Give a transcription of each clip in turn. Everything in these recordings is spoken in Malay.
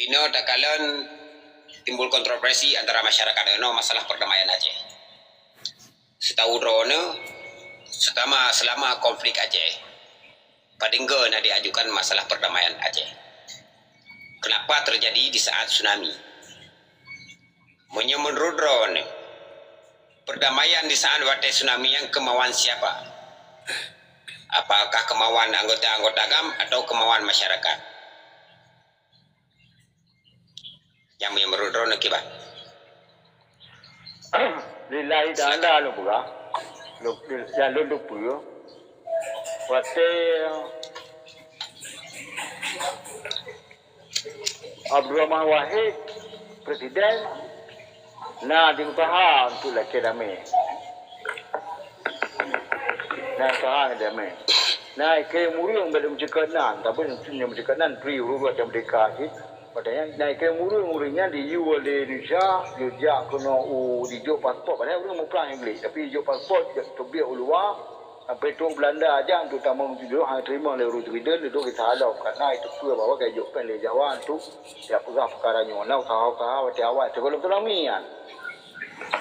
Ino takalan timbul kontroversi antara masyarakat ino masalah perdamaian Aceh. Setahu drone selama konflik Aceh, padingga nak diajukan masalah perdamaian Aceh. Kenapa terjadi di saat tsunami? Menurut drone, perdamaian di saat waktu tsunami yang kemauan siapa? Apakah kemauan anggota-anggota GAM atau kemauan masyarakat? Yang menurut drone kiba? Lillahi ta'ala lo buka. Lo jalan lo puyo. Waktu Abdurrahman Wahid presiden na diusaha untuk laki damai. Na usaha damai. Na ke muri yang belum cekanan, tapi yang cekanan pri urut yang mereka sih. Padahal na ke muri-murinya di oleh Indonesia, dia kena di jok pasport. Padahal orang mau perang Inggeris, tapi jok pasport terbiak luar. Sampai tu Belanda aja untuk tamu dulu hang terima oleh urut Sweden itu kita halau karena itu pula bawa kayak jok pen le Jawa tu dia pegang perkara nyolau tahu waktu awal sebelum tsunami kan.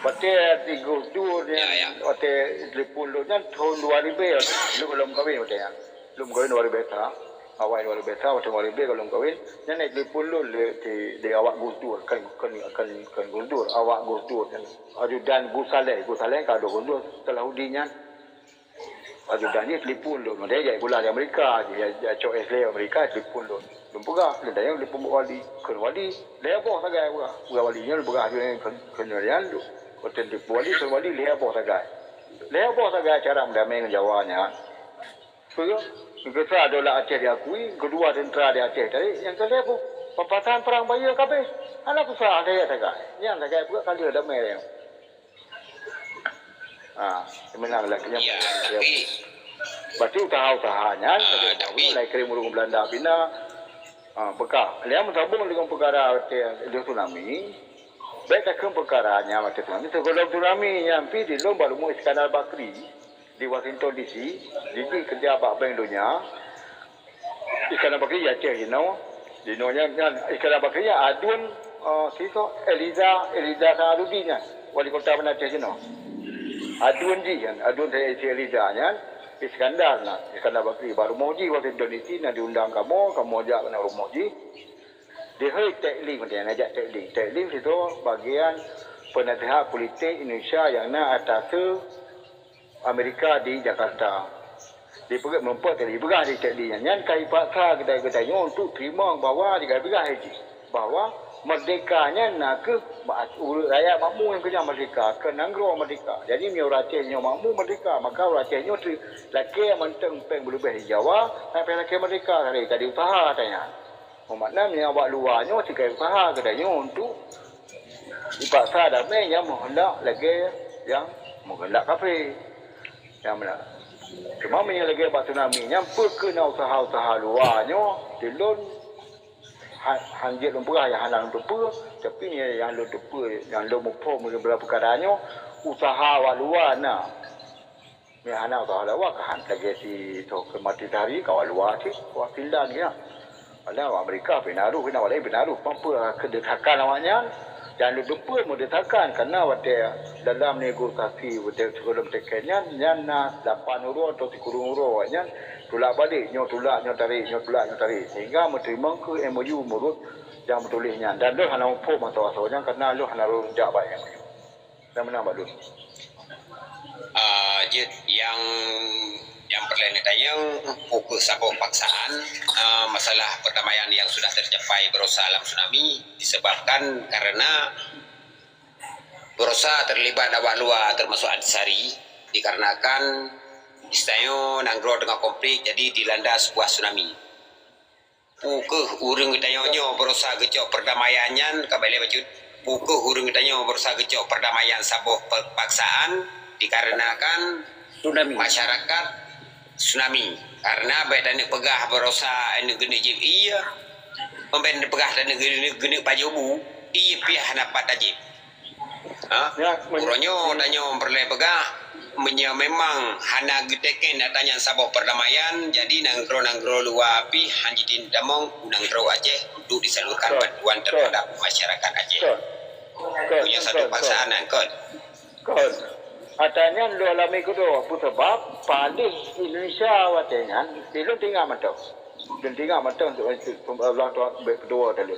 Waktu digodur dia waktu dipulurnya tahun 2000 lu belum kawin waktu ya. Belum kawin 2000 awal 2000 waktu 2000 belum kawin dia naik dipulur di awak gusdur kan gusdur awak gusdur kan. Ajudan Gusaleh kalau gusdur setelah udinya ajudan ni telefon lu dia jadi bola di Amerika dia cok Israel Amerika telefon lu pegah dia yang telefon wali kan wali dia apa sagai bukan walinya bukan ajudan kenalian tu hotel telefon wali dia apa sagai cara mendamai dengan Jawanya so kita adalah Aceh diakui kedua tentera di Aceh tadi yang ketiga apa pembatasan perang bayar kabeh anak usaha saya sagai yang sagai bukan kali damai dia menanglah ya, tapi berarti usaha-usahanya tapi like kirim urung Belanda bina bekal dia mentabung dengan perkara di tsunami baik takkan perkaranya waktu tsunami sebelum tsunami nyampi di lomba rumah Iskandar Bakri di Washington DC jadi kerja Pak Bank dunia Iskandar Bakri Aceh di nonya Iskandar Bakri adun sito Eliza Saharudin wali kota Aceh aduan saya Eliza nya Iskandar Bakri baru moji waktu Indonesia nak diundang kamu ajak kena moji dia teknik dia ajak teknik itu bagian penasihat politik Indonesia yang nak atas Amerika di Jakarta dia pergi melompat tadi begah di tekniknya yang kai paksa kita untuk terima bahawa dia begah haji bahawa merdekanya nak ke rakyat makmur yang kena merdeka ke nanggro merdeka jadi ni orang Aceh nyo makmur merdeka maka orang Aceh nyo laki yang menteng peng berlebih di Jawa sampai laki merdeka tadi usaha katanya maknanya awak luarnya tiga usaha katanya untuk dipaksa damai yang menghendak lagi yang menghendak kafir yang mana cuma lagi buat tsunami yang perkena usaha-usaha luarnya dilon hanjit lumpur yang halang lumpur tapi ni yang lumpur yang lumpur mungkin berapa perkaranya usaha awak luar nak ni anak usaha luar kan lagi si tu kemati dari kawal luar sih wakilan dia ada Amerika penaruh kena walai penaruh apa kedekatan awaknya dan lumpur mendekatkan kerana waktu dalam negosiasi waktu sebelum tekannya nyana 8 euro atau 10 euro awaknya tulak balik, tulak tarik sehingga menerima ke MOU menurut yang bertulisnya dan lu hana form atau asalnya kerana lu hana runjak baik dan menambah dulu yang perlu ditanya fokus apa paksaan masalah perdamaian yang sudah tercapai berusaha alam tsunami disebabkan karena berusaha terlibat awak luar termasuk Antisari dikarenakan istilahnya nanggro dengan konflik jadi dilanda sebuah tsunami. Urung kitanya berusaha gecok perdamaiannya kembali bacot. Urung kitanya berusaha gecok perdamaian sabuh paksaan dikarenakan tsunami masyarakat tsunami karena baik dan pegah berusaha ini geni jib iya pemben pegah dan geni pajobu iya pihak dapat ajib. Uronyo danyo perle pegah memang hana geteken datanya sabah perdamaian jadi nanggro luar api hanjitin damong nanggro Aceh untuk disalurkan memberikan bantuan terhadap masyarakat Aceh. Punya satu paksaan kan. Kan. Katanya lu alami kedua, sebab paling Indonesia watenya, dia tinggal macam. Dan tinggal macam untuk belah kedua tadi.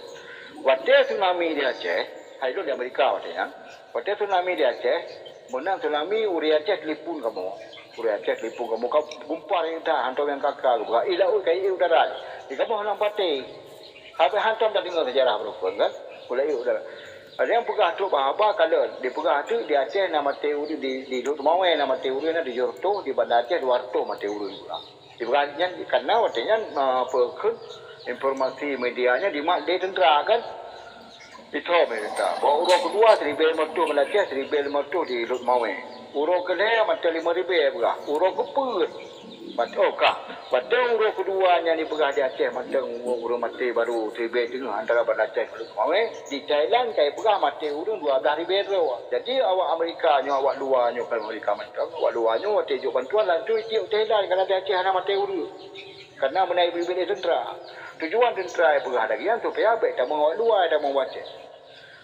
Waktu tsunami di Aceh, hari itu di Amerika watenya. Waktu tsunami di Aceh, menang tsunami uri Aceh telefon kamu. Uri Aceh telefon kamu kau gumpar yang dah hantar yang kakak buka. Ila kai udara. Di kamu hantam pati. Apa hantam dah dengar sejarah berapa kan? Kulai udara. Ada yang pegah tu apa kalau dia pegah tu di Aceh nama teori di Lut Mawai nama teori di Jorto di Bandar Aceh Duarto nama teori juga. Di pegahnya karena waktunya perkun informasi medianya di mak dia tentera kan itu mereka. Bahawa urut kedua 1,500 Malaysia 1,500 di Lut Mawai. Urut kedua macam 5,000 pegah. Urut keput. Betul kah? Betul urut keduanya ni pegah di Aceh macam urut mati baru 1,000 tengah antara Bandar Aceh ke Lut Mawai. Di Thailand kai pegah mati urut 12,000. Jadi awak Amerikanya awak luarnya kalau Amerika macam awak luarnya waktu juk bantuan lantu ikut Thailand kalau di Aceh ana mati urut. Kerana menaik bilik tentera. Tujuan tentera pegah lagi yang supaya baik tak awak luar tak mau Aceh.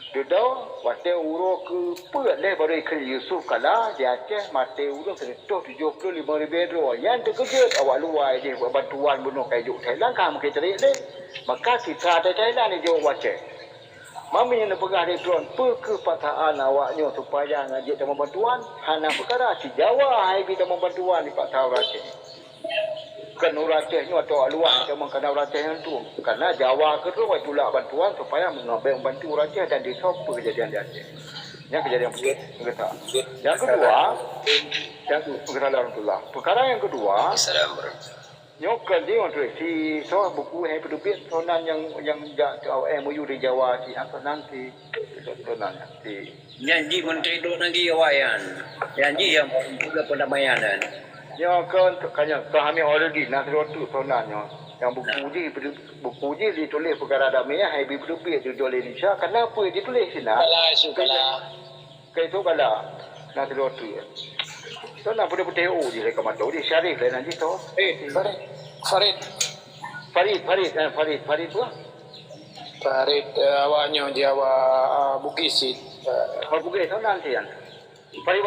Duduk, waktu urut ke pelih baru ikan Yusuf kalah di Aceh mati urut 175,000. Yang terkejut awak luar je buat bantuan bunuh kayu Thailand kamu kita cari deh. Maka kita ada Thailand ni jauh Aceh. Mami yang pegah di drone perkepataan awaknya supaya ngajak temu bantuan. Hana perkara si Jawa hai kita bantuan di Pak Tahu Aceh. Kan orang Aceh ni atau luar kita mengkena orang Aceh yang tu. Karena Jawa ke tu waktu lah bantuan supaya mengambil bantu orang Aceh dan disop kejadian di Aceh. Yang kejadian betul. Yang kedua, perkara yang kedua, Assalamualaikum. nyokan dia orang si soal buku yang berdebit soalan yang MOU di Jawa si apa nanti soalannya si Janji Menteri Duk nanti awayan. Janji yang juga pendamaian dan. nyokan kanya kami already nak rotu soalannya yang buku je ditulis perkara damai hai berdebit di Indonesia kenapa ditulis sini itu kalau nak rotu so nak putih je mereka macam dia Syarif lah nanti tu Farid tu Farid awaknya Jawa Bugis Bugis tu nanti kan Farid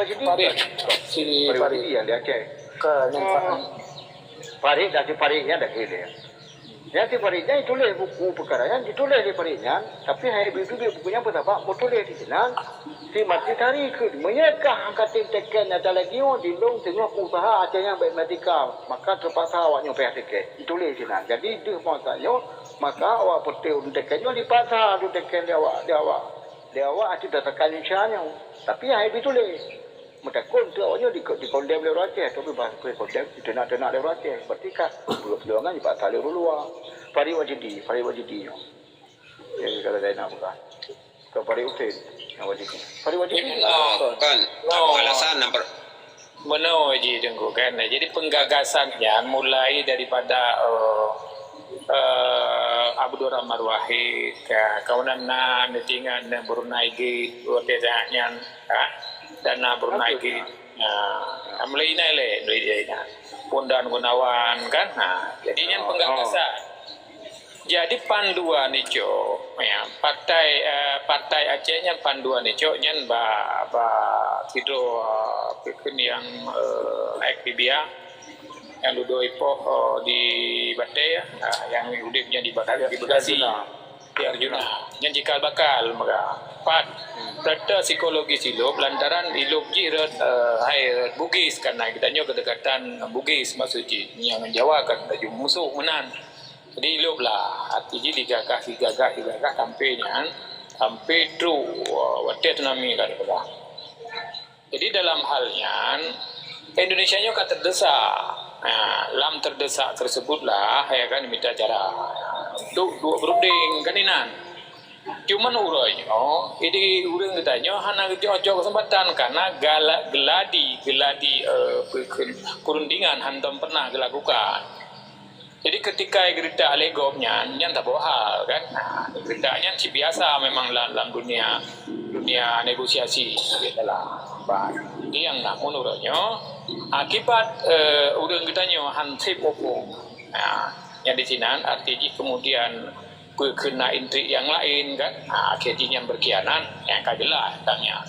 Farid yang dia Aceh Farid yang dah kira yang si Faridnya ditulis buku perkara yang ditulis di Faridnya tapi hari itu bukunya apa mau tulis di sana si mati tarik menyekah angkat tiket ada lagi di long tengah usaha Aceh yang matematika maka terpaksa awaknya payah tiket ditulis di sana jadi itu maksudnya maka awak putih untuk tiketnya dipaksa untuk tiket dia awak asyik tekan insya-nya tapi hari itu tulis macam tu awaknya dikondem oleh orang Aceh tapi bahasa kondem ditenak oleh orang Aceh berarti kan perjuangan di Pak Talib luar Farid Wajidi yang kata saya nak bukan ke Farid Hussein yang Wajidi Farid Wajidi Kan alasan nomor benar je tengok kan jadi penggagasannya mulai daripada Abdul Rahman Wahid kawanan na netingan Brunei ge ordenya dana Brunei ge mulai naik le Pondan Gunawan kan jadinya penggagasan jadi panduan itu ya partai Acehnya panduan itu nyen ba tido pikun yang akibia yang duduk ipoh di Batai yang udipnya di Bekasi di Arjuna yang jikal bakal maka pat prata psikologi silop lantaran ilok jirat hai Bugis karena kita nyo kedekatan Bugis maksudnya yang Jawa kan ada musuh menan jadi ilok lah hati ji digagah sampai tru watet nami kan jadi dalam halnya Indonesia nyo kan terdesak lam terdesak tersebutlah ya kan minta cara dua berunding kaninan cuman urangnya ini urang katanya hana ojo kesempatan karena geladi perundingan hantam pernah dilakukan jadi ketika gerita alegomnya yang tak bawa hal kan geritanya si biasa memang dalam dunia negosiasi adalah ini yang namun urangnya akibat urang katanya hansip opung yang di sini artinya kemudian kena intrik yang lain kan, akhirnya berkhianat, yang kajelah tanya.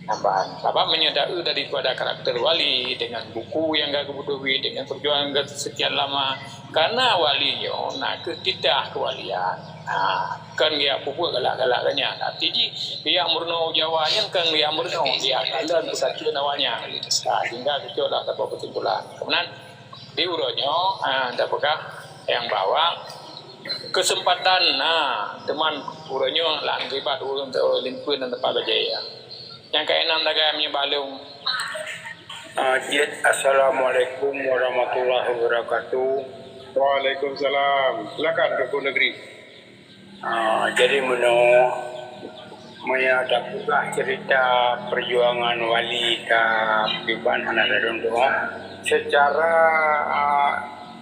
Tambahan, Bapak menyadari daripada karakter wali dengan buku yang gak kebutuhi, dengan perjuangan sekian lama, karena walinya nak ketitah kewalian. Kan dia pupuk galak-galaknya. Tiji dia murno Jawanya kan dia murno dia kalian bersatu nawanya. Hingga itu adalah sebuah kesimpulan. Kemudian diuronya dapatlah yang bawa kesempatan teman uronya lan ribat untuk lingkuan dan tempat berjaya. Yang keenam dagamnya balung. Assalamualaikum warahmatullahi wabarakatuh. Waalaikumsalam. Silakan Rukun Negeri. Jadi ada juga cerita perjuangan wali ke Piban Hanadadondo secara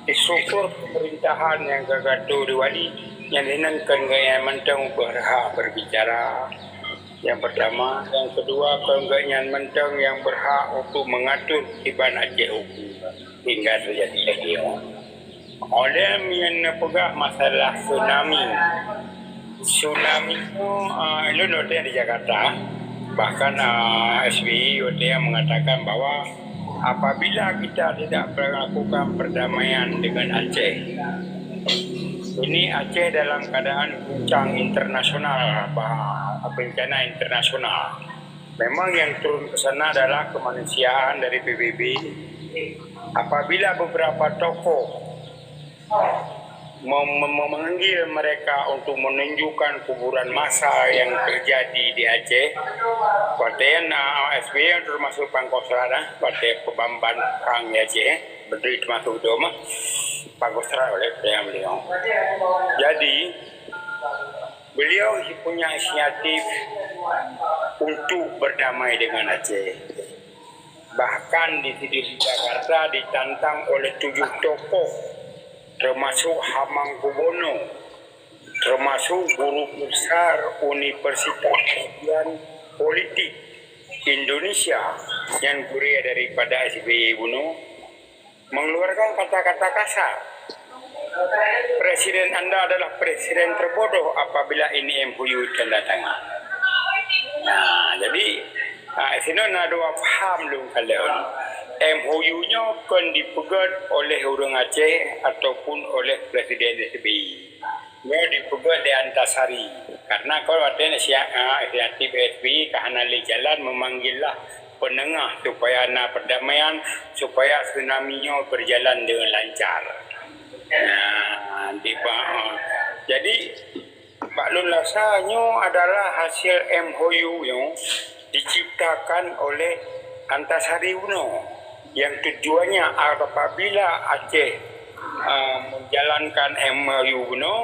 struktur pemerintahan yang gagaduh di wali yang dinankan gaya mentang berhak berbicara. Yang pertama, yang kedua, keenggangan mentang yang berhak untuk mengatur Piban Aceh hingga terjadi lagi. Oleh yang pegah masalah tsunami itu lu di Jakarta, bahkan SBY yang mengatakan bahwa apabila kita tidak melakukan perdamaian dengan Aceh, ini Aceh dalam keadaan guncang internasional, bencana internasional. Memang yang turun ke sana adalah kemanusiaan dari PBB. Apabila beberapa tokoh memanggil mereka untuk menunjukkan kuburan massa yang terjadi di Aceh, partai SBY yang termasuk Pangkostrat, partai Pembamban Kang Aceh, berdiri termasuk Doma Pangkostrat oleh beliau. Jadi beliau punya inisiatif untuk berdamai dengan Aceh. Bahkan di Jakarta ditantang oleh 7 tokoh, termasuk Hamengkubuwono, termasuk guru besar Universitas Kajian Politik Indonesia yang kuliah daripada SBY Buno, mengeluarkan kata-kata kasar. Presiden Anda adalah presiden terbodoh apabila ini MOU tanda tangan. Jadi sini ada paham dong kalian. MOU-nya kan dipegat oleh orang Aceh ataupun oleh Presiden SBY. Dia dipegat di Antasari. Karena kalau ada inisiatif SBY kehanali jalan memanggillah penengah supaya ada perdamaian, supaya tsunami-nya berjalan dengan lancar. Jadi Baklun Lasanya adalah hasil MOU yang diciptakan oleh Antasari Uno, yang tujuannya apabila Aceh menjalankan MOU Uno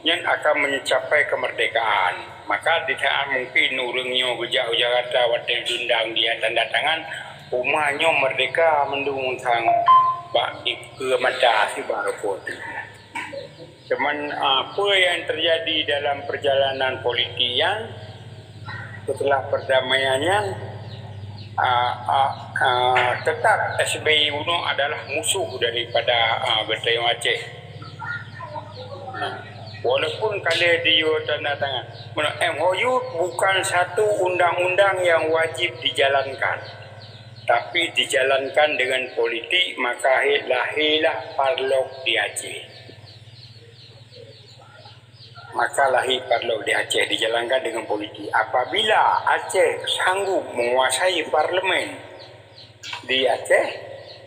yang akan mencapai kemerdekaan, maka tidak mungkin urangnya jauh Jakarta waktu diundang dia tanda tangan rumahnya merdeka mendung sang bak ke mata si barcode. Cuman apa yang terjadi dalam perjalanan politik yang setelah perdamaiannya tetap SBY Uno adalah musuh daripada Batalion Aceh. Walaupun kali dia tanda tangan, MOU bukan satu undang-undang yang wajib dijalankan, tapi dijalankan dengan politik, maka lahirlah Parlok di Aceh. Maka lahir Parlok di Aceh dijalankan dengan politik. Apabila Aceh sanggup menguasai parlemen di Aceh,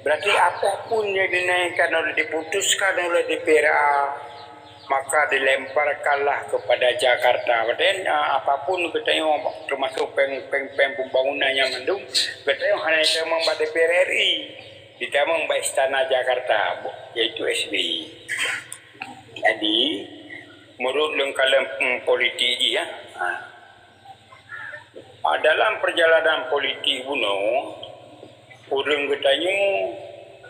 berarti apapun yang dinaikkan oleh diputuskan oleh DPRA, maka dilemparkanlah kepada Jakarta. Dan apapun kita yang termasuk pembangunan yang mendung, kita yang hanya membuat DPR RI, kita membuat istana Jakarta, yaitu SBY. Jadi menurut lengkalan politik ya, dalam perjalanan politik Buno, orang katanya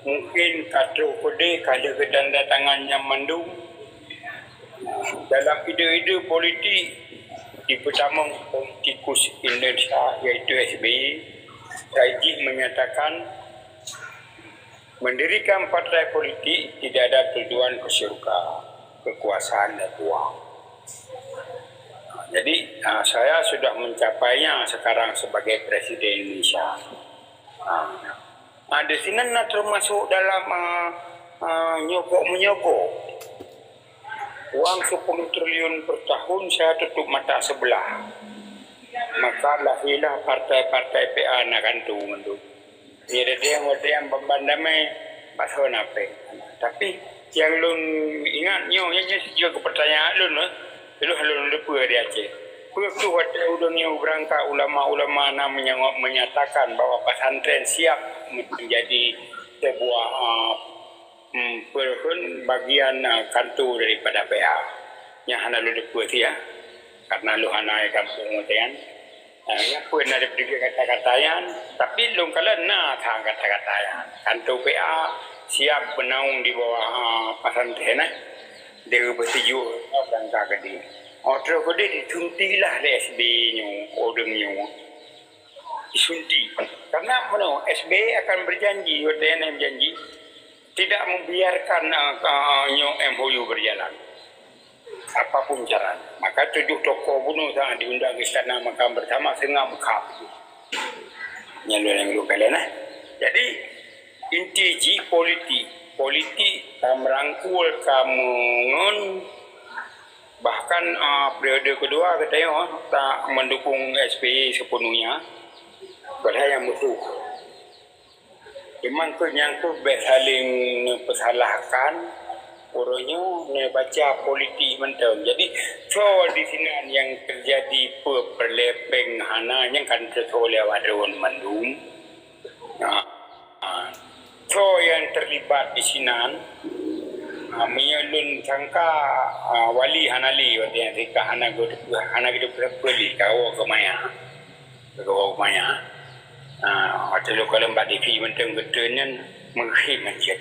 mungkin kata kode kada ketanda tangannya mendung dalam ide-ide politik di pertama politikus Indonesia yaitu SBY. Saiji menyatakan mendirikan partai politik tidak ada tujuan ke syurga. kekuasaan dan uang. Jadi saya sudah mencapainya sekarang sebagai Presiden Indonesia. Di sini termasuk dalam nyogok-menyogok. Uang 10 triliun per tahun saya tutup mata sebelah. Maka lahirlah partai-partai PA nak kantu mendu. Ia ada yang membandamai pasal apa. Tapi yang lun ingat nyo yang juga pertanyaan lun Lu lupa dia Aceh. Perlu ada udangnya berangkat ulama-ulama menyatakan bahawa pesantren siap menjadi sebuah bagian kantor daripada PA. Yang hana lu lupa ya. Karena lu hana kampung kan. Yang pun ada berdiri kata-katayan. Tapi lu kalau nak thang kata-katayan. Kantor PA siap menaung di bawah pesantren. Dia bertuju berangkat ke dia. Order ke dia dituntilah oleh SB nyu, ordernya. Disunti. Karena mana SB akan berjanji, WTN yang berjanji tidak membiarkan MOU berjalan. Apapun caranya. Maka 7 tokoh bunuh saat diundang istana makam bersama sengah mekap. Yang lu kalian Jadi inti politik merangkul kamu bahkan periode kedua katanya tak mendukung SPY sepenuhnya padahal yang musuh. Memang tu nyangkut saling persalahkan orangnya baca politik mentang. Jadi di sini yang terjadi perlepeng hana yang kan tersoleh wadon mandum. Yang terlibat di sini menyalun sangka wali hanali waktu yang mereka anak itu beli kau kemaya waktu lu kalau mbak TV mentang betulnya menghim macam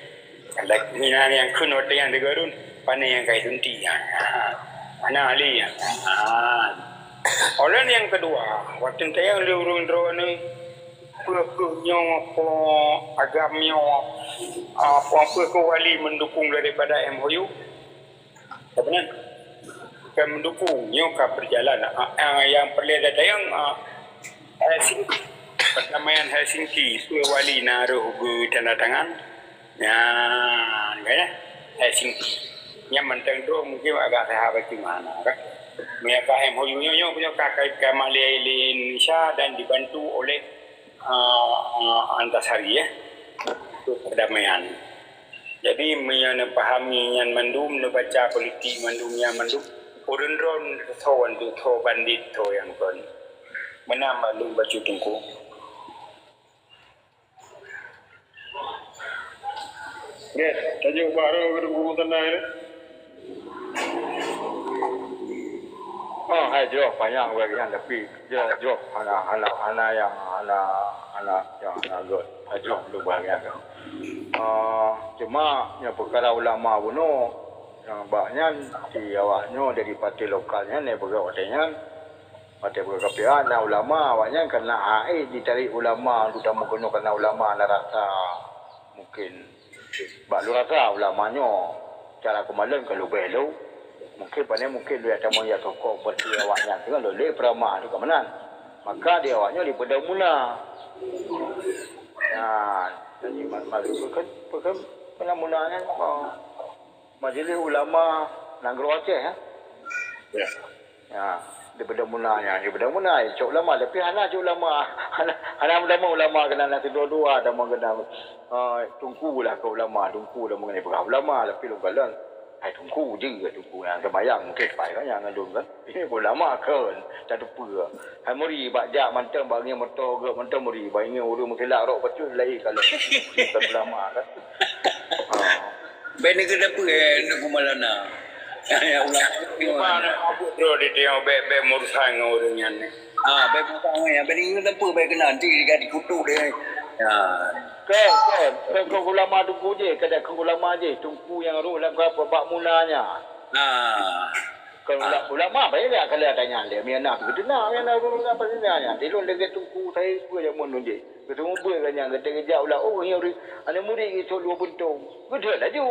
kalau minat yang kun waktu yang digarun pandai yang kait sunti anak ali orang yang kedua waktu yang lurung drone nyong apa agamnya apa wali mendukung daripada MOU sebenarnya kan mendukung nyong ka berjalan yang perlu ada yang Helsinki perdamaian Helsinki wali naruh tanda tangan ya Helsinki yang mentang tu mungkin agak sahabat di mana kan mereka MOU nyong punya kakak Malaysia Indonesia dan dibantu oleh Antasari perdamaian. Jadi pahami yang mandum baca politik mandumnya mandum urun-urun to bandit to yang kon menambah mandum baju tungku. Yes, tajuk baru kedua tanah ini. Hai jawab banyak bagian tapi jawab anak yang agak jawab lu bagian kan. Cuma yang perkara ulama bunuh yang banyak di awaknya dari parti lokalnya ni bergawatnya parti berkapian ulama awaknya kena ditarik ulama utama guna kena ulama nak rasa mungkin balu rasa ulamanya cara kemalan kalau belo mungkin dia ada mau ya tokoh berarti awaknya dengan loleh peramah di kemenan maka dia awaknya di pada mula jadi bukan penampunannya majlis ulama Negeri Aceh ya di pada mulanya cok ulama tapi hana cok ulama kena nanti dua-dua ada mengenal tungkulah ke ulama mengenai ulama tapi lukalan tungku je tungku yang sembahyang mungkin pai kan yang ngandung kan ini ulama kan tak apa hai muri bajak mantang bagi motor ke mantang muri bagi urus mungkin lah rok betul lain kalau ulama kan bene ke apa nak kumalana ya ulama apa bro dia be murusan orangnya ni be mutang ya bene ke apa be kena nanti dikutuk dia Kan ulama tungku je, kadang ulama je, tungku yang roh dalam berapa bab mulanya. Kalau ulama baik dia kalau tanya dia, miana begitu nak ulama apa sebenarnya. Dia lu dekat tungku saya pun yang mun je. Ketemu pun kan yang kata kerja ulah oh yang ana murid itu dua buntung. Betul lah ju.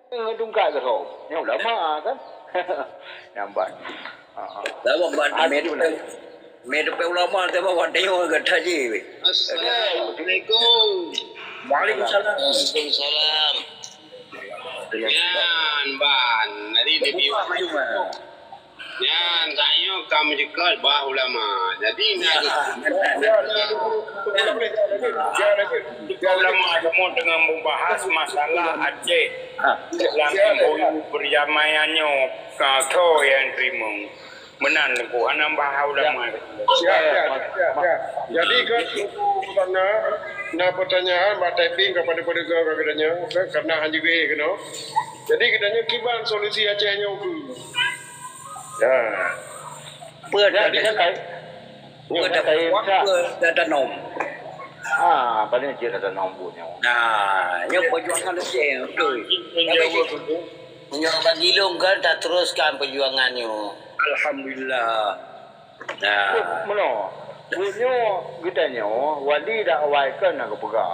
Dungkai ke rom. Yang lama kan. Nampak. Lama ban med pe ulama te bawa dewa gada ji. Assalamualaikum. Waalaikumsalam. Waalaikumsalam. Yan ban. Nadi dia biwa. Yan taknya kamu juga bah ulama. Jadi nak ulama semua dengan membahas masalah Aceh dalam MOU perdamaiannya kau yang terima menan ku anam bah ulama. Jadi kan nak pertanyaan Mbak typing kepada pendengar katanya karena hanya we kena. Jadi katanya kiban solusi Acehnya ku. Ya. เพื่อได้ Jadi kan kai. เพื่อได้เพื่อได้ดนม Paling je ada nombornya. Nah, yang perjuangan Aceh tu. Yang bagi longgar dah teruskan perjuangannya. Alhamdulillah. Nah, Mana? Punya gitanya wali dah awaikan nak pega.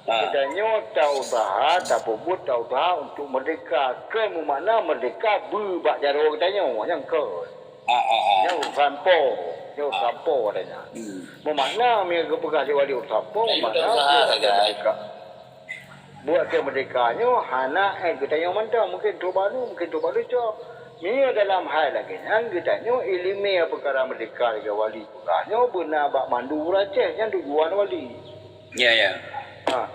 Gitanya tahu dah buat tahu dah untuk merdeka ke mana merdeka berbak jaro gitanya yang ke. Yang sampo adanya. Mana mereka pega wali sampo mana merdeka. Buat ke merdekanya hana gitanya mantap mungkin tu baru cak. Ini dalam hal lagi yang kitanya ilmiah perkara merdeka ke wali pegahnya benar bak mandu Aceh yang tujuan wali. ya.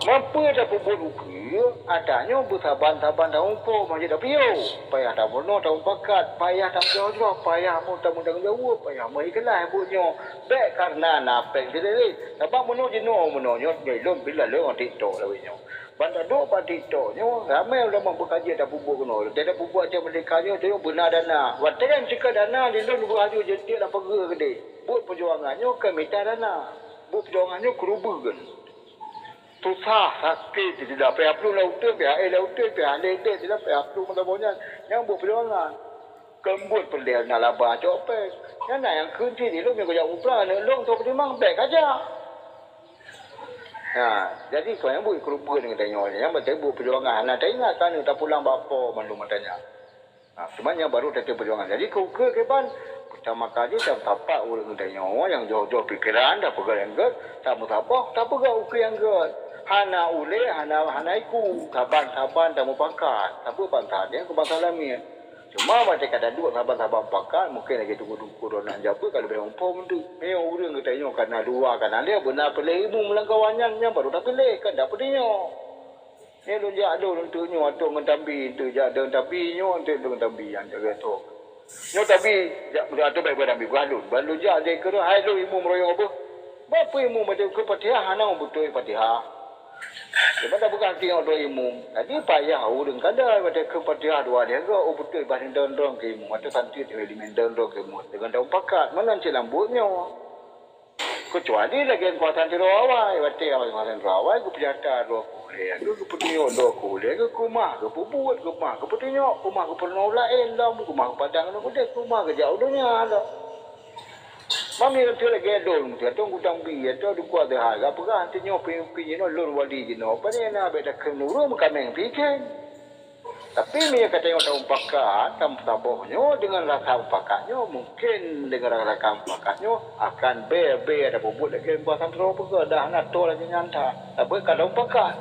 Mampu ada pebut ukir, adanya bersaban-saban tahun po macam dah piau. Payah tak bono tahun pakat, payah tak jauh, payah mau tak mudang jauh, payah mau ikhlas punya. Baik karena napek sendiri. Sebab mono nyot gelom bila orang TikTok lawinyo. Bandar dok patito nyo ramai ulama berkaji tak bubuk kono. Tidak bubuk aja merdeka nyo dia benar dana. Watan jika dana di lon beraju je dia dah pergi gede. Buat perjuangannya ke minta dana. Buat perjuangannya kerubugan. Susah sakit tidak payah perlu lautan payah lautan payah lede tidak payah perlu macam-macam yang buat perjuangan. Kembut pelih nak laba copek. Yang nak yang kunci di lon yang kau upra lon tu pertimang baik aja. Jadi kau yang buat kerubuhan dengan tanya yang betul buat perjuangan. Nak ingat kan tak pulang bapa malu matanya. Sebenarnya baru tetap perjuangan. Jadi kau ke ban pertama kali tak tapak orang tanya yang jauh-jauh pikiran dah pegang yang gat, tak mutapak, tak pegang ukir yang gat. Hana ule, hana iku, saban tak mau pakat. Tak apa bantah dia ke bantah lami. Cuma macam kata dua saban pakat, mungkin lagi tunggu nak jawab kalau berang pom tu. Orang kita tanya karena dua karena dia benar pilih ibu melangkawannya baru tak pilih kan dah pedihnya. Ni lu ada untuknya atau mentambi tu ada tambinya untuk mentambi yang jaga tu. Nyo tapi atau baik tambi balun je ada kira hai lu ibu meroyong apa? Bapa ibu macam ke Fatihah hana betul Fatihah. Sebab tak bukan tinggal doa imum. Jadi payah orang kada pada ke Fatihah dua dia ke betul bahasa dondong ke imum atau santri elemen dondong ke imum dengan daun pakat mana cik lambutnya. Kecuali lagi kuatan terawai, wate kuatan terawai ku pijata doa kuliah, ku putinyo doa kuliah, ku kumah, ku buat kumah, ku putinyo, kumah ku pernah lain dah, kumah padang ku dek kumah ke jauh dunia dah. Mami tu lagi dong, tu tunggu tambi, tu ada kuat dah harga, apa kan tinyo pinyo lor wali jino, pada nak beda kenuru makameng pikir. Tapi mereka kata yang tahu pakat, tabohnya dengan rasa pakatnya, mungkin dengan rasa pakatnya akan ada bubut lagi buatan terlalu dah nak tol lagi nyanta. Tapi kalau pakat.